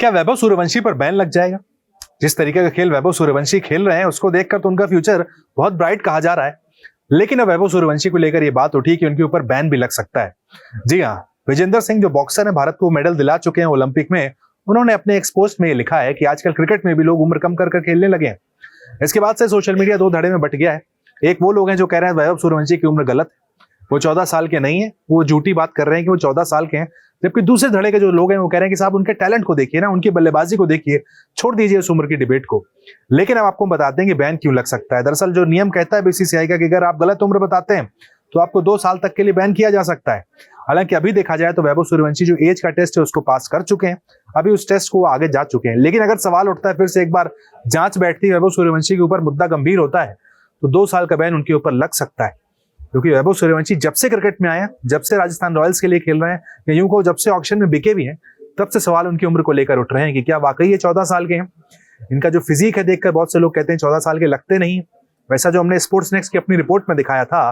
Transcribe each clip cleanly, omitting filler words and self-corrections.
क्या वैभव सूर्यवंशी पर बैन लग जाएगा? जिस तरीके का खेल वैभव सूर्यवंशी खेल रहे हैं उसको देखकर तो उनका फ्यूचर बहुत ब्राइट कहा जा रहा है। लेकिन अब वैभव सूर्यवंशी को लेकर यह बात उठी कि उनके ऊपर बैन भी लग सकता है। जी हाँ, विजेंदर सिंह जो बॉक्सर हैं, भारत को मेडल दिला चुके हैं ओलंपिक में, उन्होंने अपने एक पोस्ट में ये लिखा है कि आजकल क्रिकेट में भी लोग उम्र कम कर खेलने लगे हैं। इसके बाद से सोशल मीडिया दो धड़े में बट गया है। एक वो लोग हैं जो कह रहे हैं वैभव सूर्यवंशी की उम्र गलत है, वो 14 साल के नहीं है, वो झूठी बात कर रहे हैं कि वो 14 साल के हैं। जबकि दूसरे धड़े के जो लोग हैं वो कह रहे हैं कि साहब उनके टैलेंट को देखिए ना, उनकी बल्लेबाजी को देखिए, छोड़ दीजिए उस उम्र की डिबेट को। लेकिन अब आपको बताते हैं कि बैन क्यों लग सकता है। दरअसल जो नियम कहता है बीसीसीआई का कि अगर आप गलत उम्र बताते हैं तो आपको 2 साल तक के लिए बैन किया जा सकता है। हालांकि अभी देखा जाए तो वैभव सूर्यवंशी जो एज का टेस्ट है उसको पास कर चुके हैं, अभी उस टेस्ट को आगे जा चुके हैं। लेकिन अगर सवाल उठता है, फिर से एक बार जांच बैठती है, वैभव सूर्यवंशी के ऊपर मुद्दा गंभीर होता है, तो 2 साल का बैन उनके ऊपर लग सकता है। क्योंकि वैभव सूर्यवंशी जब से क्रिकेट में आए हैं, जब से राजस्थान रॉयल्स के लिए खेल रहे हैं, या यूं को जब से ऑक्शन में बिके भी हैं, तब से सवाल उनकी उम्र को लेकर उठ रहे हैं कि क्या वाकई ये 14 साल के हैं। इनका जो फिजिक है देखकर बहुत से लोग कहते हैं 14 साल के लगते नहीं। वैसा जो हमने स्पोर्ट्स नेक्स्ट की अपनी रिपोर्ट में दिखाया था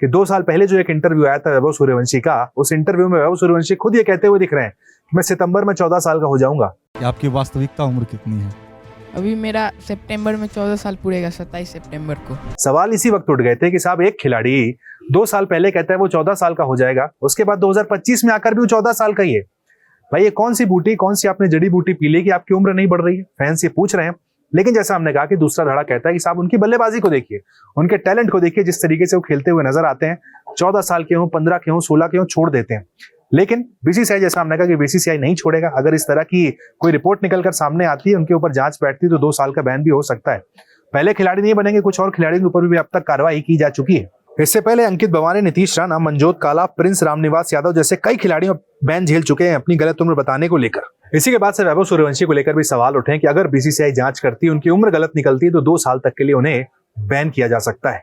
कि 2 साल पहले जो एक इंटरव्यू आया था वैभव सूर्यवंशी का, उस इंटरव्यू में वैभव सूर्यवंशी खुद ये कहते हुए दिख रहे हैं कि मैं सितंबर में 14 साल का हो जाऊंगा। आपकी वास्तविकता उम्र कितनी है? अभी मेरा सितंबर में 14 साल पूरेगा, 27 सितंबर को। सवाल इसी वक्त उठ गए थे कि साहब एक खिलाड़ी 2 साल पहले कहता है वो 14 साल का हो जाएगा, उसके बाद 2025 में आकर भी वो 14 साल का ही है। भाई ये कौन सी बूटी, कौन सी आपने जड़ी बूटी पी ली कि आपकी उम्र नहीं बढ़ रही है? फैंस ये पूछ रहे हैं। लेकिन जैसा हमने कहा कि दूसरा धड़ा कहता है कि साहब उनकी बल्लेबाजी को देखिए, उनके टैलेंट को देखिए, जिस तरीके से वो खेलते हुए नजर आते हैं। 14 साल के हों, 15 के हों, 16 के हों, छोड़ देते हैं। लेकिन बीसीसीआई, जैसा हमने कहा कि बीसीसीआई नहीं छोड़ेगा। अगर इस तरह की कोई रिपोर्ट निकलकर सामने आती है, उनके ऊपर जांच बैठती है, तो 2 साल का बैन भी हो सकता है। पहले खिलाड़ी नहीं बनेंगे, कुछ और खिलाड़ियों के ऊपर भी अब तक कार्रवाई की जा चुकी है। इससे पहले अंकित भवानी, नीतीश राणा, मनजोत काला, प्रिंस रामनिवास यादव जैसे कई खिलाड़ियों बैन झेल चुके हैं अपनी गलत उम्र बताने को लेकर। इसी के बाद से वैभव सूर्यवंशी को लेकर भी सवाल उठे हैं कि अगर बीसीसीआई जांच करती है, उनकी उम्र गलत निकलती है, तो 2 साल तक के लिए उन्हें बैन किया जा सकता है।